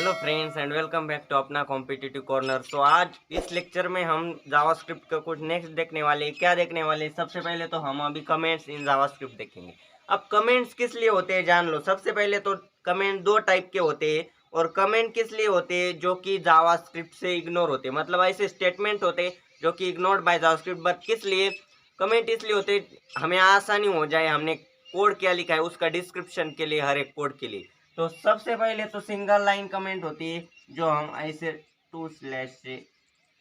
Hello friends and welcome back to अपना competitive corner. तो आज इस लेक्चर में हम जावास्क्रिप्ट का कुछ नेक्स्ट देखने वाले हैं। क्या देखने वाले हैं? सबसे पहले तो हम अभी कमेंट्स इन जावास्क्रिप्ट देखेंगे। अब कमेंट्स किस लिए होते हैं जान लो। सबसे पहले तो कमेंट दो टाइप के होते हैं और कमेंट किस लिए होते हैं जो कि जावास्क्रिप्ट से इग्नोर होते हैं, मतलब ऐसे स्टेटमेंट होते हैं जो कि इग्नोर्ड बाय जावास्क्रिप्ट। बट किस लिए कमेंट इसलिए होते हैं, हमें आसानी हो जाए, हमने कोड क्या लिखा है उसका डिस्क्रिप्शन के लिए, हर एक कोड के लिए। तो सबसे पहले तो सिंगल लाइन कमेंट होती है जो हम ऐसे टू स्लैश से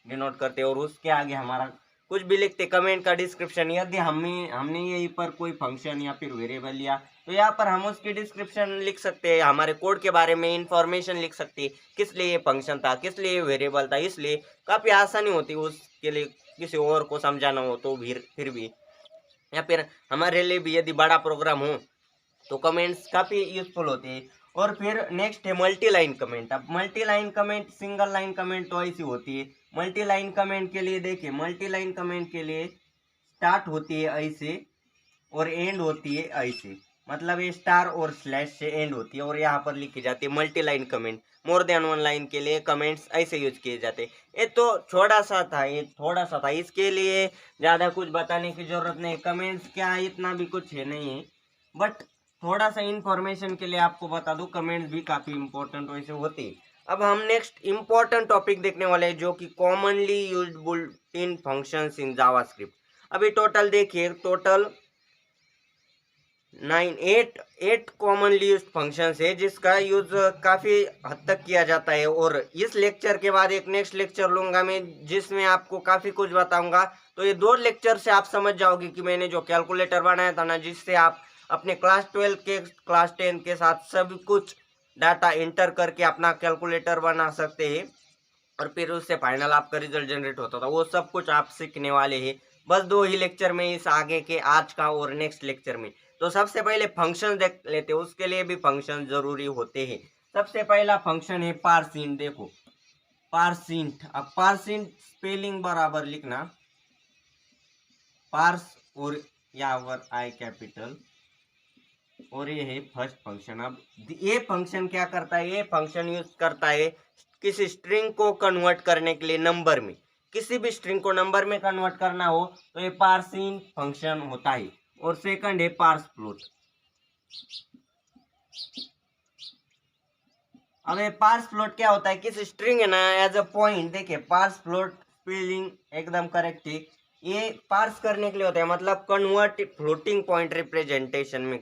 डिनोट करते हैं और उसके आगे हमारा कुछ भी लिखते। कमेंट का डिस्क्रिप्शन, यदि हमने यहीं पर कोई फंक्शन या फिर वेरिएबल लिया तो यहाँ पर हम उसकी डिस्क्रिप्शन लिख सकते हैं, हमारे कोड के बारे में इंफॉर्मेशन लिख सकते हैं, किस लिए ये फंक्शन था, किस लिए ये वेरिएबल था। इसलिए काफ़ी आसानी होती है उसके लिए, किसी और को समझाना हो तो फिर भी, या फिर हमारे लिए भी यदि बड़ा प्रोग्राम हो तो कमेंट्स काफ़ी यूजफुल होते हैं। और फिर नेक्स्ट है मल्टी लाइन कमेंट। अब multi line comment, single line comment तो ऐसी होती है। मल्टी लाइन कमेंट के लिए देखिए, मल्टी लाइन कमेंट के लिए स्टार्ट होती है ऐसे और एंड होती है ऐसे, मतलब ये स्टार और स्लैश से एंड होती है और यहाँ पर लिखी जाती है multi line comment. More than one line के लिए कमेंट्स ऐसे यूज किए जाते हैं। ये तो छोटा सा था, ये थोड़ा सा था, इसके लिए ज़्यादा कुछ बताने की जरूरत नहीं। कमेंट्स क्या इतना भी कुछ है नहीं है, बट थोड़ा सा इंफॉर्मेशन के लिए आपको बता दूं, कमेंट्स भी काफ़ी इंपॉर्टेंट वैसे होती है। अब हम नेक्स्ट इंपॉर्टेंट टॉपिक देखने वाले हैं जो कि commonly used bulletin functions in JavaScript. अभी टोटल देखिए, टोटल 8 कॉमनली यूज्ड फंक्शंस है जिसका यूज काफ़ी हद तक किया जाता है। और इस लेक्चर के बाद एक नेक्स्ट लेक्चर लूंगा मैं जिसमें आपको काफ़ी कुछ बताऊंगा। तो ये 2 लेक्चर से आप समझ जाओगे कि मैंने जो कैलकुलेटर बनाया था ना, जिससे आप अपने क्लास 12 के, क्लास 10 के साथ सब कुछ डाटा इंटर करके अपना कैलकुलेटर बना सकते हैं और फिर उससे फाइनल आपका रिजल्ट जनरेट होता था, वो सब कुछ आप सीखने वाले हैं बस 2 ही लेक्चर में, इस आगे के आज का और नेक्स्ट लेक्चर में। तो सबसे पहले फंक्शन देख लेते हैं, उसके लिए भी फंक्शन जरूरी होते हैं। सबसे पहला फंक्शन है पार्सिंट। देखो पार्सिंट, अब पार्सिंट स्पेलिंग बराबर लिखना, पार्स और यहाँ आई कैपिटल और ये है फर्स्ट फंक्शन। अब ये फंक्शन क्या करता है, ये फंक्शन यूज करता है किसी स्ट्रिंग को कन्वर्ट करने के लिए नंबर में। किसी भी स्ट्रिंग को नंबर में कन्वर्ट करना हो तो ये पार्सिंग फंक्शन होता है। और सेकंड है पार्स फ्लोट। अब ये पार्स फ्लोट क्या होता है, किसी स्ट्रिंग है ना, एज अ पॉइंट, देखिए पार्स फ्लोट स्पेलिंग एकदम करेक्ट है। ये पार्स करने के लिए होता है, मतलब कन्वर्ट फ्लोटिंग पॉइंट रिप्रेजेंटेशन में।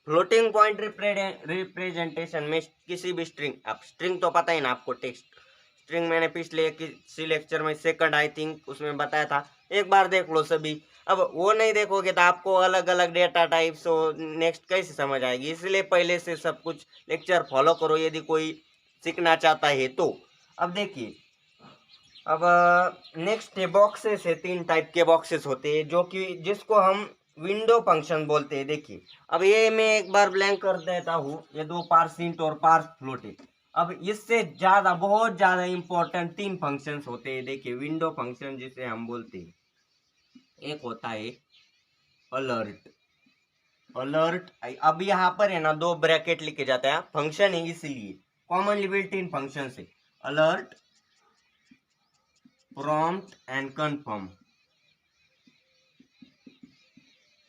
फ्लोटिंग पॉइंट रिप्रेजेंटेशन में किसी भी स्ट्रिंग, अब स्ट्रिंग तो पता ही ना आपको, टेक्स्ट स्ट्रिंग मैंने पिछले किसी लेक्चर में, सेकंड आई थिंक, उसमें बताया था, एक बार देख लो सभी। अब वो नहीं देखोगे तो आपको अलग अलग डेटा टाइप्स और नेक्स्ट कैसे समझ आएगी, इसलिए पहले से सब कुछ लेक्चर फॉलो करो यदि कोई सीखना चाहता है तो। अब देखिए, अब नेक्स्ट है बॉक्सेस है। 3 टाइप के बॉक्सेस होते हैं जो कि जिसको हम विंडो फंक्शन बोलते हैं। देखिए, अब ये मैं एक बार ब्लैंक कर देता हूँ, ये 2 पार्सिंट और पार्स फ्लोट है। अब इससे ज़्यादा, बहुत ज़्यादा इंपॉर्टेंट 3 फंक्शंस होते हैं। देखिए विंडो फंक्शन जिसे हम बोलते हैं, एक होता है अलर्ट। अलर्ट, अब यहाँ पर है ना 2 ब्रैकेट लिखे जाते हैं, फंक्शन है इसलिए, कॉमनली बिल्ट इन फंक्शन से, अलर्ट, प्रॉम्प्ट एंड कंफर्म।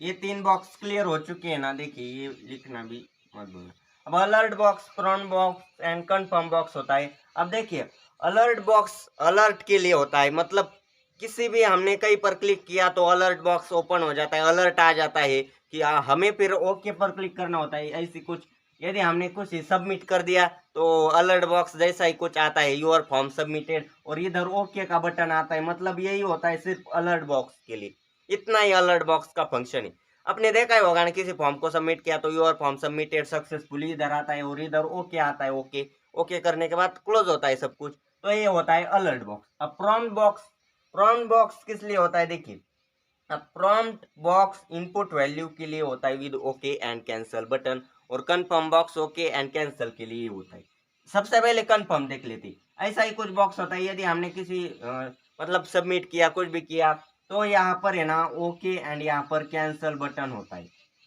ये 3 बॉक्स क्लियर हो चुके हैं ना, देखिए ये लिखना भी मत भूलना। अब alert box, prompt box and confirm box होता है। अब देखिए अलर्ट बॉक्स अलर्ट के लिए होता है, मतलब किसी भी हमने कहीं पर क्लिक किया तो अलर्ट बॉक्स ओपन हो जाता है, अलर्ट आ जाता है कि हमें फिर ओके पर क्लिक करना होता है। ऐसी कुछ, यदि हमने कुछ सबमिट कर दिया तो अलर्ट बॉक्स जैसा ही कुछ आता है, योर फॉर्म सबमिटेड, और इधर ओके का बटन आता है, मतलब यही होता है सिर्फ अलर्ट बॉक्स के लिए। इतना ही अलर्ट बॉक्स का फंक्शन है। आपने देखा ही होगा ना, किसी फॉर्म को सबमिट किया तो योर फॉर्म सबमिटेड सक्सेसफुली इधर आता है और इधर ओके आता है, ओके ओके करने के बाद क्लोज होता है सब कुछ। तो ये होता है अलर्ट बॉक्स। अब प्रॉम्प्ट बॉक्स, प्रॉम्प्ट बॉक्स किस लिए होता है, देखिए अब प्रॉम्प्ट बॉक्स इनपुट वैल्यू के लिए होता है with okay and cancel button, और confirm box okay and cancel के लिए होता है। सबसे पहले कन्फर्म देख लेते, ऐसा ही कुछ बॉक्स होता है, यदि हमने किसी मतलब सबमिट किया, कुछ भी किया, तो यहाँ पर है ना ओके एंड यहाँ पर कैंसल बटन होता है।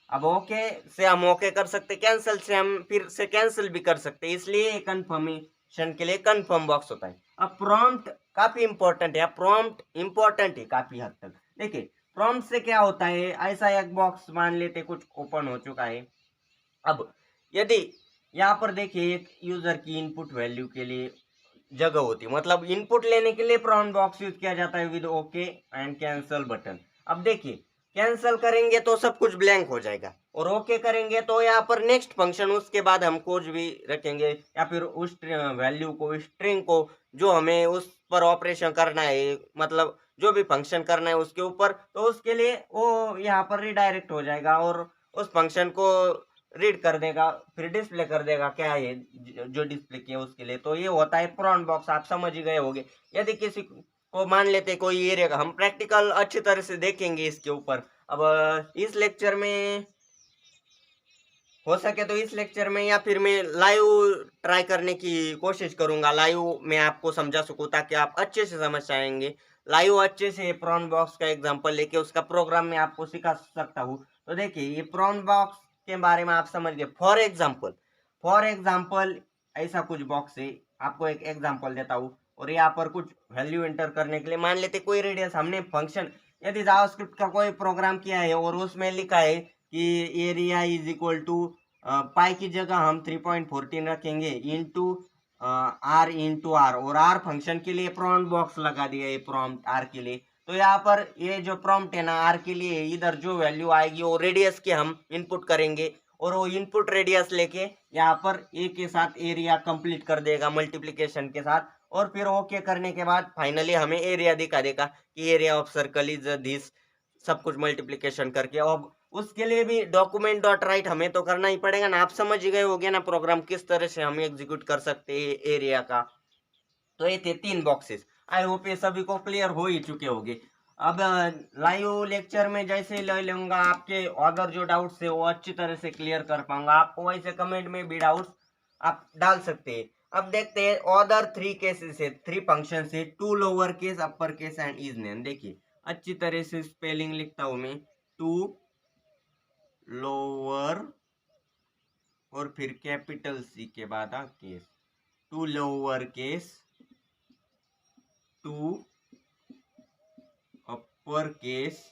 अब ओके से हम ओके कर सकते, कैंसिल से हम फिर से कैंसिल भी कर सकते, इसलिए कन्फर्म मल्टीप्लिकेशन के लिए कंफर्म बॉक्स होता है। अब प्रॉम्प्ट काफी इंपॉर्टेंट है, प्रॉम्प्ट इंपॉर्टेंट है काफी हद तक। देखिए प्रॉम्प्ट से क्या होता है, ऐसा एक बॉक्स मान लेते कुछ ओपन हो चुका है। अब यदि यहाँ पर देखिए एक यूजर की इनपुट वैल्यू के लिए जगह होती है, मतलब इनपुट लेने के लिए प्रॉम्प्ट बॉक्स यूज किया जाता है with okay and cancel button. अब देखिए कैंसल करेंगे तो सब कुछ ब्लैंक हो जाएगा, और ओके करेंगे तो यहाँ पर नेक्स्ट फंक्शन, उसके बाद हम कुछ भी रखेंगे या फिर उस वैल्यू को, स्ट्रिंग को जो हमें उस पर ऑपरेशन करना है, मतलब जो भी फंक्शन करना है उसके ऊपर, तो उसके लिए वो यहाँ पर रिडायरेक्ट हो जाएगा और उस फंक्शन को रीड कर देगा, फिर डिस्प्ले कर देगा क्या है जो डिस्प्ले किया उसके लिए। तो ये होता है प्रॉम्प्ट बॉक्स, आप समझ ही गए होंगे। यदि किसी को मान लेते कोई एरिया का, हम प्रैक्टिकल अच्छी तरह से देखेंगे इसके ऊपर। अब इस लेक्चर में हो सके तो इस लेक्चर में या फिर मैं लाइव ट्राई करने की कोशिश करूंगा, लाइव मैं आपको समझा सकूं ताकि आप अच्छे से समझ पाएंगे। लाइव अच्छे से प्रॉन बॉक्स का एग्जांपल लेके उसका प्रोग्राम मैं आपको सिखा सकता हूं। तो देखिए ये प्रॉन बॉक्स के बारे में आप समझ गए। फॉर एग्जाम्पल ऐसा कुछ बॉक्स है, आपको एक एग्जाम्पल देता हूँ। और यहाँ पर कुछ वैल्यू एंटर करने के लिए मान लेते कोई रेडियस, हमने फंक्शन यदि जावास्क्रिप्ट का कोई प्रोग्राम किया है और उसमें लिखा है कि एरिया इज इक्वल टू पाई की जगह हम 3.14 रखेंगे इंटू आर इंटू आर, और आर फंक्शन के लिए प्रॉम्प्ट बॉक्स लगा दिया है प्रॉम्प्ट आर के लिए। तो यहाँ पर ये जो प्रॉम्प्ट है ना आर के लिए, इधर जो वैल्यू आएगी वो रेडियस के हम इनपुट करेंगे, और वो इनपुट रेडियस लेके यहाँ पर ए के साथ एरिया कंप्लीट कर देगा मल्टीप्लिकेशन के साथ, और फिर ओके करने के बाद फाइनली हमें एरिया दिखा देगा कि area of circle is this, सब कुछ मल्टीप्लिकेशन करके। अब उसके लिए भी डॉक्यूमेंट डॉट राइट हमें तो करना ही पड़ेगा ना, आप समझ ही गए होगे ना प्रोग्राम किस तरह से हम एग्जीक्यूट कर सकते हैं एरिया का। तो ये थे 3 बॉक्सेस, आई होप ये सभी को क्लियर हो ही चुके होंगे। अब लाइव लेक्चर में जैसे ले लूंगा आपके अदर जो डाउट्स है वो अच्छी तरह से क्लियर कर पाऊंगा। आपको वैसे कमेंट में भी डाउट्स आप डाल सकते हैं। अब देखते हैं अदर 3 केसेस है, 3 फंक्शन है, 2 lower case, upper case and is name. देखिए अच्छी तरह से स्पेलिंग लिखता हूं मैं, 2 लोअर और फिर कैपिटल सी के बाद case, 2 lower case, 2 upper case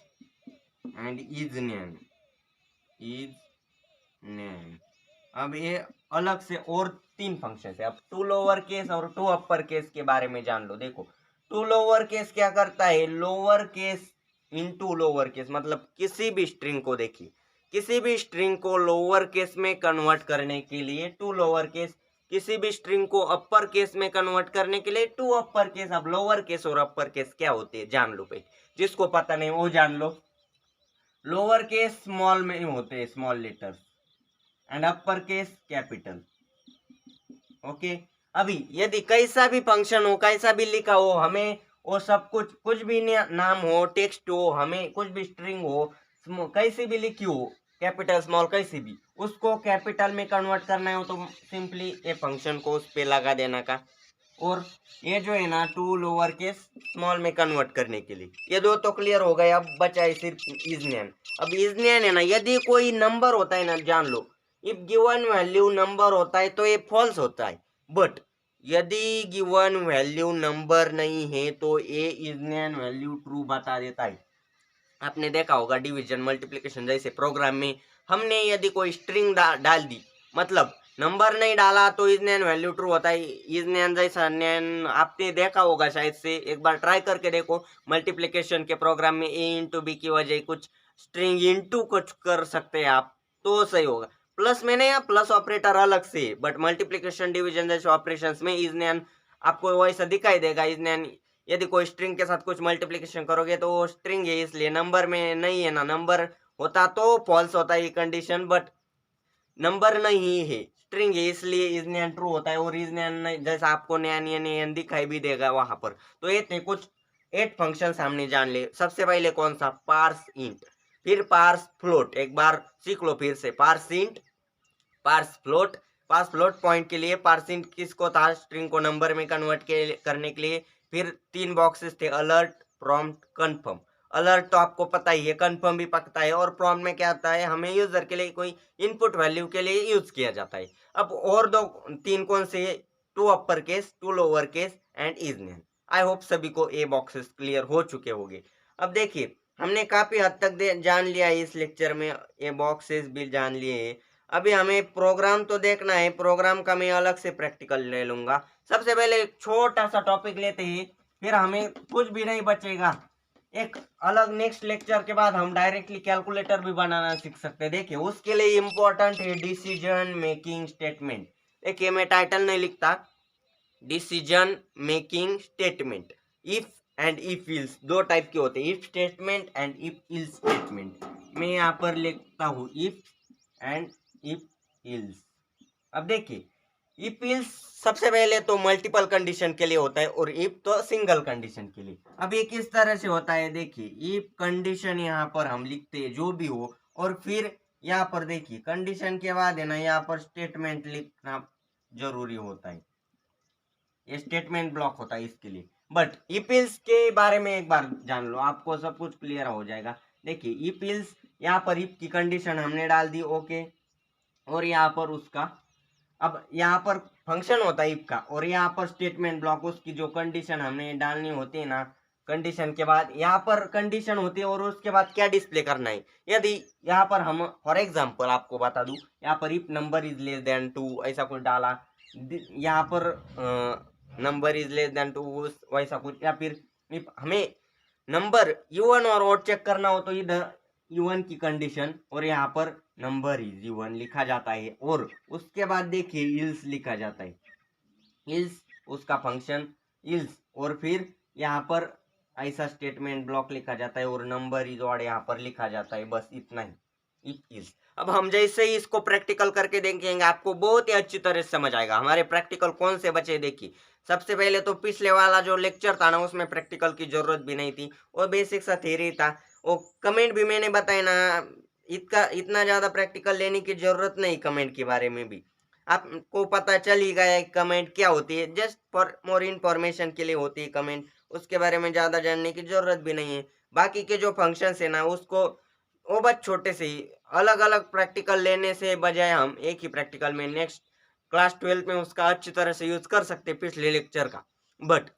and is name. अब ये अलग से और 3 फंक्शन है। अब 2 लोअर केस और 2 अपर केस के बारे में जान लो। देखो 2 लोअर केस क्या करता है, lower case into lower case, मतलब किसी भी स्ट्रिंग को, देखिए किसी भी स्ट्रिंग को लोअर केस में कन्वर्ट करने के लिए 2 लोअर केस, किसी भी स्ट्रिंग को अपर केस में कन्वर्ट करने के लिए 2 अपर केस। अब लोअर केस और अपर केस क्या होते हैं जान लो भाई, जिसको पता नहीं वो जान लो। लोअर केस स्मॉल में होते हैं, small letters, and upper case capital. Okay, अभी यदि कैसा भी फंक्शन हो, कैसा भी लिखा हो, हमें वो सब कुछ भी नाम हो, टेक्स्ट हो, हमें कुछ भी स्ट्रिंग हो, कैसी भी लिखी हो, कैपिटल स्मॉल कैसी भी, उसको कैपिटल में कन्वर्ट करना हो तो सिंपली ये फंक्शन को उस पे लगा देना का। और ये जो है ना 2 लोअर केस स्मॉल में कन्वर्ट करने के लिए, ये 2 तो क्लियर हो गए। अब बचा है सिर्फ इज नेम। अब इज नेम है ना, यदि कोई नंबर होता है ना, जान लो इफ गिवन वैल्यू नंबर होता है तो ये फॉल्स होता है, बट यदि गिवन वैल्यू नंबर नहीं है तो ये इज नेम वैल्यू ट्रू बता देता है। आपने देखा होगा डिवीजन मल्टीप्लिकेशन जैसे प्रोग्राम में हमने यदि कोई स्ट्रिंग डाल दी, मतलब नंबर नहीं डाला तो इज नैन वैल्यू ट्रू होता है। इज नैन जैसा नैन आपने देखा होगा शायद से, एक बार ट्राई करके देखो मल्टीप्लिकेशन के प्रोग्राम में ए इंटू बी की वजह कुछ स्ट्रिंग इंटू कुछ कर सकते हैं आप, तो सही होगा। प्लस में नहीं, प्लस ऑपरेटर अलग से, बट मल्टीप्लिकेशन डिवीजन जैसे ऑपरेशन में इज नैन आपको वैसा दिखाई देगा। इज नैन यदि कोई स्ट्रिंग के साथ कुछ मल्टीप्लिकेशन करोगे तो वो स्ट्रिंग है, इसलिए नंबर में नहीं है ना, नंबर होता तो फॉल्स होता है ये कंडीशन, बट नंबर नहीं है, स्ट्रिंग है, इसलिए इज नैन ट्रू होता है। और इज नैन जैसा आपको नैन दिखाई भी देगा वहां पर। तो ये थे कुछ 8 फंक्शन हमने जान लिए। सबसे पहले कौन सा, पार्स इंट, फिर पार्स फ्लोट, एक बार सीख लो फिर से, parse int, parse float. Parse float point के लिए, पार्स इंट किसको था, स्ट्रिंग को नंबर में कन्वर्ट करने के लिए। फिर 3 बॉक्सेस थे, अलर्ट, प्रॉम्प्ट, कंफर्म। अलर्ट तो आपको पता ही है, कंफर्म भी पता है, और प्रॉम्प्ट में क्या आता है, हमें यूजर के लिए कोई इनपुट वैल्यू के लिए यूज किया जाता है। अब और 3 कौन से, to upper case, to lower case and is name. I hope सभी को ये बॉक्सेस क्लियर हो चुके होंगे। अब देखिए हमने काफी हद तक जान लिया है इस लेक्चर में, ये बॉक्सेस भी जान लिए हैं। अभी हमें प्रोग्राम तो देखना है, प्रोग्राम का मैं अलग से प्रैक्टिकल ले लूंगा। सबसे पहले एक छोटा सा टॉपिक लेते हैं, फिर हमें कुछ भी नहीं बचेगा। एक अलग नेक्स्ट लेक्चर के बाद हम डायरेक्टली कैलकुलेटर भी बनाना सीख सकते हैं। देखिए उसके लिए इंपॉर्टेंट है डिसीजन मेकिंग स्टेटमेंट। देखिए मैं टाइटल नहीं लिखता, decision making statement. If and if ills दो टाइप के होते हैं, if statement and if ills statement. मैं यहाँ पर लिखता हूँ इफ एंड इफ इल्स। अब देखिए इफ इल्स सबसे पहले तो मल्टीपल कंडीशन के लिए होता है और इफ तो सिंगल कंडीशन के लिए। अब ये किस तरह से होता है, देखिए इफ कंडीशन यहाँ पर हम लिखते हैं जो भी हो, और फिर यहाँ पर देखिए कंडीशन के बाद है ना यहाँ पर स्टेटमेंट लिखना जरूरी होता है, ये स्टेटमेंट ब्लॉक होता है इसके लिए। बट इफ इल्स के बारे में एक बार जान लो, आपको सब कुछ क्लियर हो जाएगा। देखिए इफ इल्स यहाँ पर इफ की कंडीशन हमने डाल दी, ओके, और यहाँ पर उसका, अब यहाँ पर फंक्शन होता है इफ का, और यहाँ पर स्टेटमेंट ब्लॉक उसकी जो कंडीशन हमने डालनी होती है ना, कंडीशन के बाद यहाँ पर कंडीशन होती है और उसके बाद क्या डिस्प्ले करना है। यदि यहाँ पर हम फॉर एग्जांपल आपको बता दूं, यहाँ पर if number is less than 2 ऐसा कुछ डाला, यहाँ पर नंबर इज लेस देन 2 वैसा कुछ, या फिर इफ हमें नंबर इवन और ऑड चेक करना हो तो इधर इवन की कंडीशन और यहाँ पर नंबर इज इवन लिखा जाता है, और उसके बाद देखिए इल्स लिखा जाता है, इल्स उसका फंक्शन इल्स, और फिर यहाँ पर ऐसा स्टेटमेंट ब्लॉक लिखा जाता है और नंबर इज ऑड यहाँ पर लिखा जाता है, बस इतना ही इफ इल्स। अब हम जैसे ही इसको प्रैक्टिकल करके देखेंगे आपको बहुत ही अच्छी तरह से समझ आएगा। हमारे प्रैक्टिकल कौन से बचे, देखिए सबसे पहले तो पिछले वाला जो लेक्चर था ना उसमें प्रैक्टिकल की जरूरत भी नहीं थी, वो बेसिक सा थ्योरी था। वो कमेंट भी मैंने बताया ना, इतना ज्यादा प्रैक्टिकल लेने की जरूरत नहीं, कमेंट के बारे में भी आपको पता चल ही गया है कमेंट क्या होती है, जस्ट फॉर मोर इन्फॉर्मेशन के लिए होती है कमेंट, उसके बारे में ज्यादा जानने की जरूरत भी नहीं है। बाकी के जो फंक्शंस है ना उसको वो बस छोटे से ही अलग अलग प्रैक्टिकल लेने से बजाय हम एक ही प्रैक्टिकल में नेक्स्ट क्लास 12 में उसका अच्छी तरह से यूज कर सकते हैं पिछले लेक्चर का। बट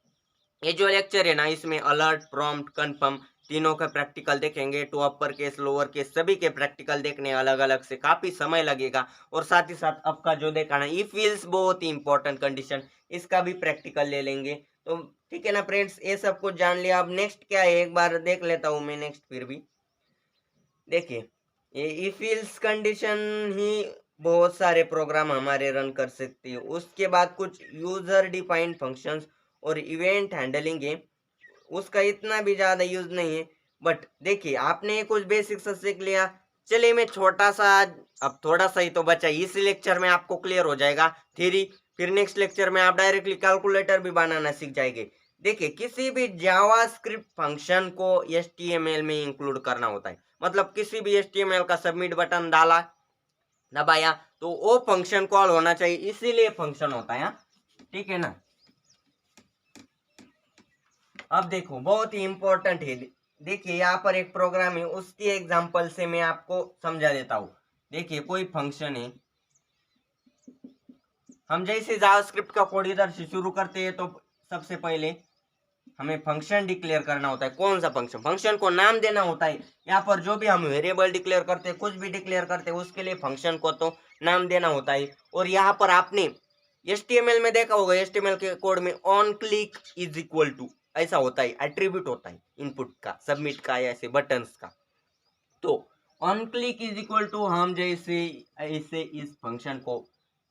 ये जो लेक्चर है ना इसमें अलर्ट, प्रॉम्प्ट, कंफर्म तीनों का प्रैक्टिकल देखेंगे। To upper case, lower case सभी के प्रैक्टिकल देखने अलग अलग से काफी समय लगेगा, और साथ ही साथ आपका जो देखा ना इफ इल्स बहुत ही इंपॉर्टेंट कंडीशन, इसका भी प्रैक्टिकल ले लेंगे। तो ठीक है ना फ्रेंड्स, ये सब कुछ जान लिया। अब नेक्स्ट क्या है एक बार देख लेता हूँ मैं नेक्स्ट। फिर भी देखिए ये इफ इल्स कंडीशन ही बहुत सारे प्रोग्राम हमारे रन कर सकते हैं। उसके बाद कुछ यूजर डिफाइंड फंक्शंस और इवेंट हैंडलिंग है, उसका इतना भी ज्यादा यूज नहीं है। बट देखिए आपने कुछ बेसिक से सीख लिया। चलिए मैं छोटा सा, अब थोड़ा सा ही तो बचा, इस लेक्चर में आपको क्लियर हो जाएगा थ्योरी, फिर नेक्स्ट लेक्चर में आप डायरेक्टली कैलकुलेटर भी बनाना सीख जाएंगे। देखिए किसी भी जावास्क्रिप्ट फंक्शन को एचटीएमएल में इंक्लूड करना होता है, मतलब किसी भी एचटीएमएल का सबमिट बटन डाला, दबाया तो वो फंक्शन कॉल होना चाहिए, इसीलिए फंक्शन होता है। ठीक है ना। अब देखो बहुत ही इंपॉर्टेंट है, देखिए यहाँ पर एक प्रोग्राम है, उसकी एग्जांपल से मैं आपको समझा देता हूँ। देखिए कोई फंक्शन है, हम जैसे जावास्क्रिप्ट का कोड इधर से शुरू करते हैं तो सबसे पहले हमें फंक्शन डिक्लेयर करना होता है। कौन सा फंक्शन, फंक्शन को नाम देना होता है। यहाँ पर जो भी हम वेरिएबल डिक्लेयर करते हैं, कुछ भी डिक्लेयर करते हैं, उसके लिए फंक्शन को तो नाम देना होता है। और यहाँ पर आपने HTML में देखा होगा, HTML के कोड में on click is equal to ऐसा होता है, एट्रीब्यूट होता है इनपुट का, सबमिट का, या ऐसे बटन्स का। तो on click is equal to हम जैसे ऐसे इस फंक्शन को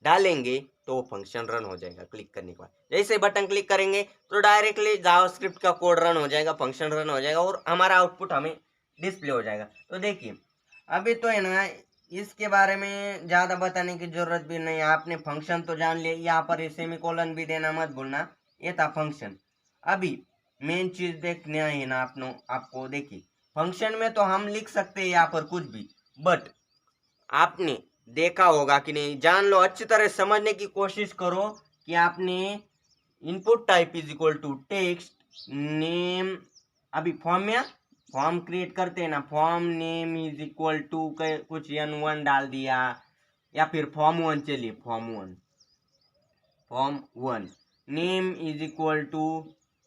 डालेंगे तो फंक्शन रन हो जाएगा। क्लिक करने के बाद जैसे बटन क्लिक करेंगे तो डायरेक्टली जावास्क्रिप्ट का कोड रन हो जाएगा, फंक्शन रन हो जाएगा और हमारा आउटपुट हमें डिस्प्ले हो जाएगा। तो देखिए अभी तो है ना इसके बारे में ज्यादा बताने की जरूरत भी नहीं है, आपने फंक्शन तो जान लिया। यहाँ पर सेमीकोलन भी देना मत भूलना, ये था फंक्शन। अभी मेन चीज देखना है ना आपको देखिए फंक्शन में तो हम लिख सकते हैं यहाँ पर कुछ भी, बट आपने देखा होगा कि नहीं, जान लो, अच्छी तरह समझने की कोशिश करो कि आपने input type is equal to text name, अभी फॉर्म में फॉर्म क्रिएट करते हैं ना, form name is equal to कुछ n1 डाल दिया, या फिर फॉर्म 1, चलिए form 1, form 1, name is equal to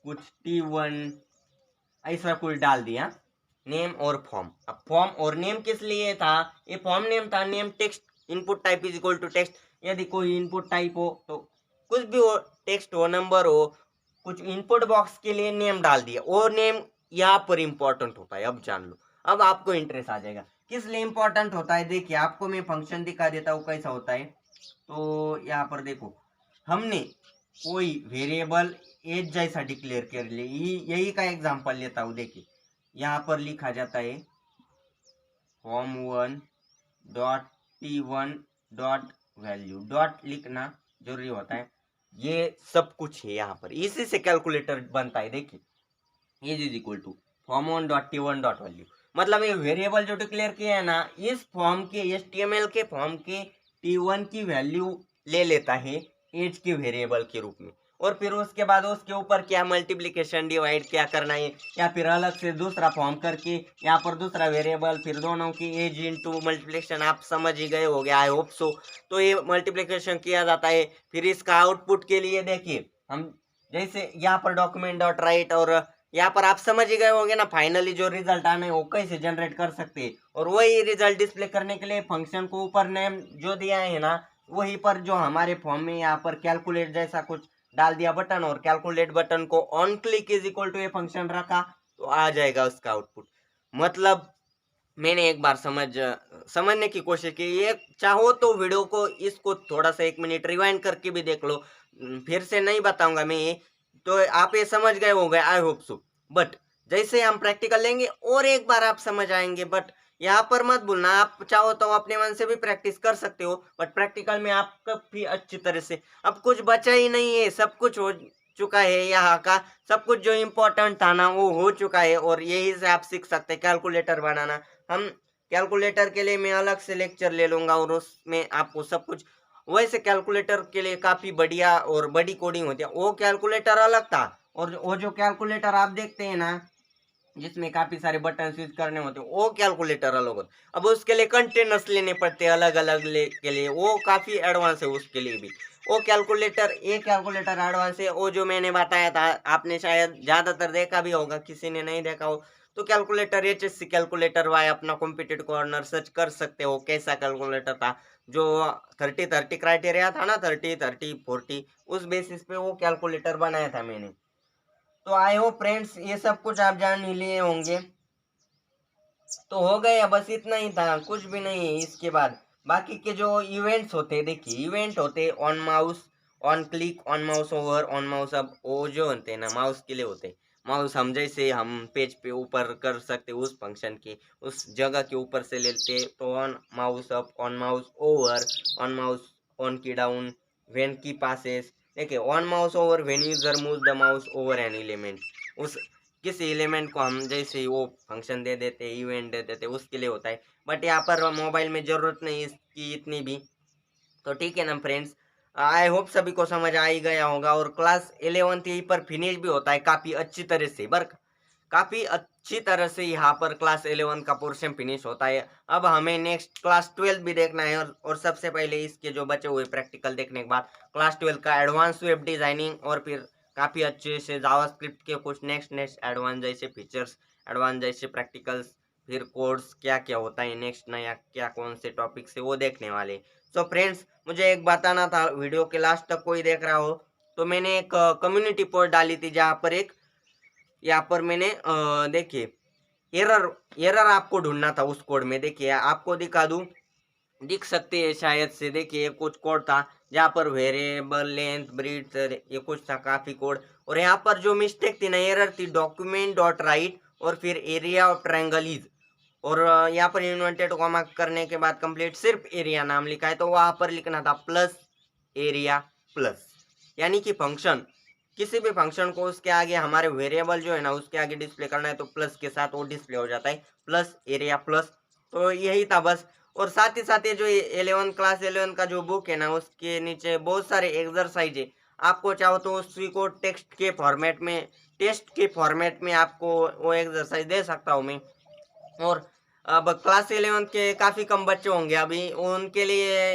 कुछ T1, ऐसा कुछ डाल दिया, नेम और फॉर्म। अब फॉर्म और नेम किस लिए था, ये फॉर्म नेम था, name text, input type is equal to text. यदि कोई इनपुट टाइप हो तो कुछ भी हो, टेक्स्ट हो, नंबर हो, कुछ इनपुट बॉक्स के लिए नेम डाल दिया, और नेम यहाँ पर इंपॉर्टेंट होता है। अब जान लो, अब आपको इंटरेस्ट आ जाएगा किस लिए इंपॉर्टेंट होता है। देखिए आपको मैं फंक्शन दिखा देता हूँ कैसा होता है। तो यहाँ पर देखो, हमने कोई वेरिएबल एज जैसा डिक्लेयर कर ले, यही का एग्जांपल लेता हूँ। देखिए यहाँ पर लिखा जाता है form1 dot T1 dot value, dot लिखना जरूरी होता है। ये सब कुछ है यहाँ पर, इसी से कैलकुलेटर बनता है। देखिए age is equal to form1 dot T1 dot value, मतलब ये वेरिएबल जो डिक्लेयर किया है ना, इस फॉर्म के HTML के फॉर्म के T1 की वैल्यू ले लेता है एज के वेरिएबल के रूप में, और फिर उसके बाद उसके ऊपर क्या मल्टीप्लिकेशन डिवाइड क्या करना है, या फिर अलग से दूसरा फॉर्म करके यहाँ पर दूसरा वेरिएबल, फिर दोनों की एज इनटू मल्टीप्लिकेशन, आप समझ ही गए होंगे आई होप सो। तो ये मल्टीप्लिकेशन किया जाता है। फिर इसका आउटपुट के लिए देखिए हम जैसे यहाँ पर डॉक्यूमेंट डॉट राइट, और यहाँ पर आप समझ ही गए होंगे ना, फाइनली जो रिजल्ट आना है वो कैसे जनरेट कर सकते हैं। और वही रिजल्ट डिस्प्ले करने के लिए फंक्शन को ऊपर नेम जो दिया है ना, वहीं पर जो हमारे फॉर्म में यहाँ पर कैलकुलेट जैसा कुछ डाल दिया बटन, और कैलकुलेट बटन को on click is equal to ये फंक्शन रखा, तो आ जाएगा उसका आउटपुट। मतलब मैंने एक बार समझने की कोशिश की, ये चाहो तो वीडियो को इसको थोड़ा सा 1 मिनट रिवाइंड करके भी देख लो, फिर से नहीं बताऊंगा मैं ये, तो आप ये समझ गए होंगे आई होप सो। बट जैसे हम प्रैक्टिकल लेंगे और एक बार आप समझ आएंगे। बट यहाँ पर मत भूलना, आप चाहो तो अपने मन से भी प्रैक्टिस कर सकते हो, बट प्रैक्टिकल में आप काफी अच्छी तरह से, अब कुछ बचा ही नहीं है, सब कुछ हो चुका है, यहाँ का सब कुछ जो इम्पोर्टेंट था ना वो हो चुका है, और यही से आप सीख सकते हैं कैलकुलेटर बनाना। हम कैलकुलेटर के लिए मैं अलग से लेक्चर ले लूंगा, और उसमें आपको सब कुछ, वैसे कैलकुलेटर के लिए काफी बढ़िया और बड़ी कोडिंग होती है, वो कैलकुलेटर अलग था, और वो जो कैलकुलेटर आप देखते हैं ना जिसमें काफी सारे बटन यूज करने होते हैं, वो कैलकुलेटर अलग होता है। अब उसके लिए कंटेनर्स लेने पड़ते हैं अलग अलग के लिए, वो काफी एडवांस है उसके लिए भी। वो कैलकुलेटर, ये कैलकुलेटर एडवांस है, वो जो मैंने बताया था आपने शायद ज्यादातर देखा भी होगा, किसी ने नहीं देखा हो तो कैलकुलेटर HSC कैलकुलेटर वाई अपना कॉम्पिटिटिव कॉर्नर सर्च कर सकते हो, कैसा कैलकुलेटर था जो 30-30 क्राइटेरिया था ना, 30-30-40, उस बेसिस पे वो कैलकुलेटर बनाया था मैंने। तो आई होप फ्रेंड्स ये सब कुछ आप जान ही लिए होंगे। तो हो गया, बस इतना ही था, कुछ भी नहीं है इसके बाद। बाकी के जो इवेंट्स होते हैं, देखिए इवेंट होते हैं on mouse, on click, on mouse over, on mouse up, वो जो होते हैं ना माउस के लिए होते हैं। माउस हम जैसे हम पेज पे ऊपर कर सकते हैं उस फंक्शन के, उस जगह के ऊपर से लेते हैं, तो on mouse up, on mouse over, on mouse, on की डाउन, व्हेन की पासेस। देखिए on mouse over when user move the mouse over an element, उस किसी एलिमेंट को हम जैसे वो फंक्शन दे देते, इवेंट दे देते, उसके लिए होता है। बट यहाँ पर मोबाइल में जरूरत नहीं इसकी इतनी भी। तो ठीक है ना फ्रेंड्स, आई होप सभी को समझ आ ही गया होगा, और क्लास 11th यहीं पर फिनिश भी होता है काफी अच्छी तरह से, काफी अच्छी तरह से यहाँ पर क्लास 11 का पोर्शन फिनिश होता है। अब हमें नेक्स्ट क्लास 12 भी देखना है, और सबसे पहले इसके जो बचे हुए प्रैक्टिकल देखने के बाद क्लास 12 का एडवांस वेब डिजाइनिंग, और फिर काफी अच्छे से जावास्क्रिप्ट के कुछ नेक्स्ट एडवांस जैसे फीचर्स, एडवांस जैसे प्रैक्टिकल्स, फिर कोर्स क्या क्या होता है नेक्स्ट नया, क्या कौन से टॉपिक से वो देखने वाले। सो फ्रेंड्स मुझे एक बताना था, वीडियो के लास्ट तक कोई देख रहा हो तो मैंने एक कम्युनिटी पोस्ट डाली थी, जहाँ पर यहाँ पर मैंने देखिए एरर एरर आपको ढूंढना था उस कोड में। देखिए आपको दिखा दूं, दिख सकते हैं शायद से। देखिए कुछ कोड था जहाँ पर वेरिएबल लेंथ ब्रीड ये कुछ था काफी कोड, और यहाँ पर जो मिस्टेक थी ना, एरर थी डॉक्यूमेंट डॉट राइट और फिर एरिया ऑफ ट्रायंगल इज, और यहाँ पर इन्वर्टेड कॉमा करने के बाद कंप्लीट सिर्फ एरिया नाम लिखा है, तो वहां पर लिखना था प्लस एरिया प्लस, यानी कि फंक्शन, किसी भी फंक्शन को उसके आगे हमारे वेरिएबल जो है ना उसके आगे डिस्प्ले करना है, तो प्लस के साथ वो डिस्प्ले हो जाता है, प्लस एरिया प्लस। तो यही था बस। और साथ ही साथ ये जो 11 क्लास 11 का जो बुक है ना, उसके नीचे बहुत सारे एक्सरसाइज है, आपको चाहो तो उसी को टेक्स्ट के फॉर्मेट में, टेस्ट के फॉर्मेट में आपको वो एक्सरसाइज दे सकता हूँ मैं। और अब क्लास 11 के काफी कम बच्चे होंगे अभी, उनके लिए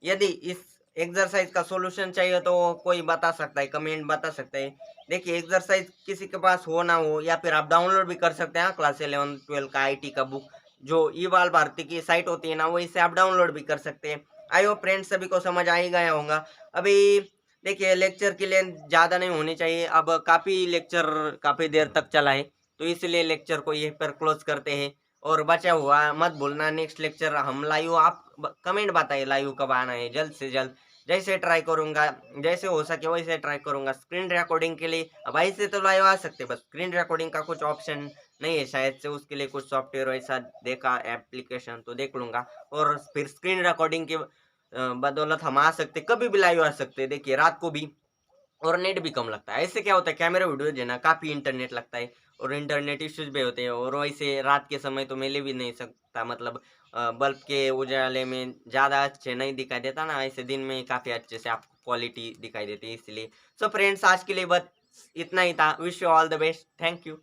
यदि इस एक्सरसाइज का सॉल्यूशन चाहिए तो कोई बता सकता है, कमेंट बता सकता है। देखिए एक्सरसाइज किसी के पास हो ना हो, या फिर आप डाउनलोड भी कर सकते हैं। हाँ, क्लास 11-12 का आईटी का बुक जो ईवाल भारती की साइट होती है ना, वो इससे आप डाउनलोड भी कर सकते हैं। आई होप फ्रेंड्स सभी को समझ आ ही गया होगा। अभी देखिए लेक्चर की लेंथ ज़्यादा नहीं होनी चाहिए। अब काफ़ी लेक्चर काफ़ी देर तक चला है, तो इसलिए लेक्चर को यहीं पर क्लोज करते हैं। और बचा हुआ मत भूलना, नेक्स्ट लेक्चर हम लाइव, आप कमेंट बताइए लाइव कब आना है, जल्द से जल्द। जैसे ट्राई करूंगा, जैसे हो सके वैसे ट्राई करूंगा। स्क्रीन रिकॉर्डिंग के लिए अब ऐसे तो लाइव आ सकते, बस स्क्रीन रिकॉर्डिंग का कुछ ऑप्शन नहीं है शायद से, उसके लिए कुछ सॉफ्टवेयर वैसा देखा एप्लीकेशन तो देख लूंगा। और फिर स्क्रीन रिकॉर्डिंग की बदौलत हम आ सकते, कभी भी लाइव आ सकते, देखिए रात को भी। और नेट भी कम लगता है। ऐसे क्या होता है, कैमरा वीडियो जो है ना काफ़ी इंटरनेट लगता है, और इंटरनेट इश्यूज भी होते हैं। और वैसे रात के समय तो मैं ले भी नहीं सकता, मतलब बल्ब के उजाले में ज़्यादा अच्छे नहीं दिखाई देता ना, ऐसे दिन में काफ़ी अच्छे से आपको क्वालिटी दिखाई देती है इसलिए। सो फ्रेंड्स आज के लिए बस इतना ही था। Wish you all the best, thank you.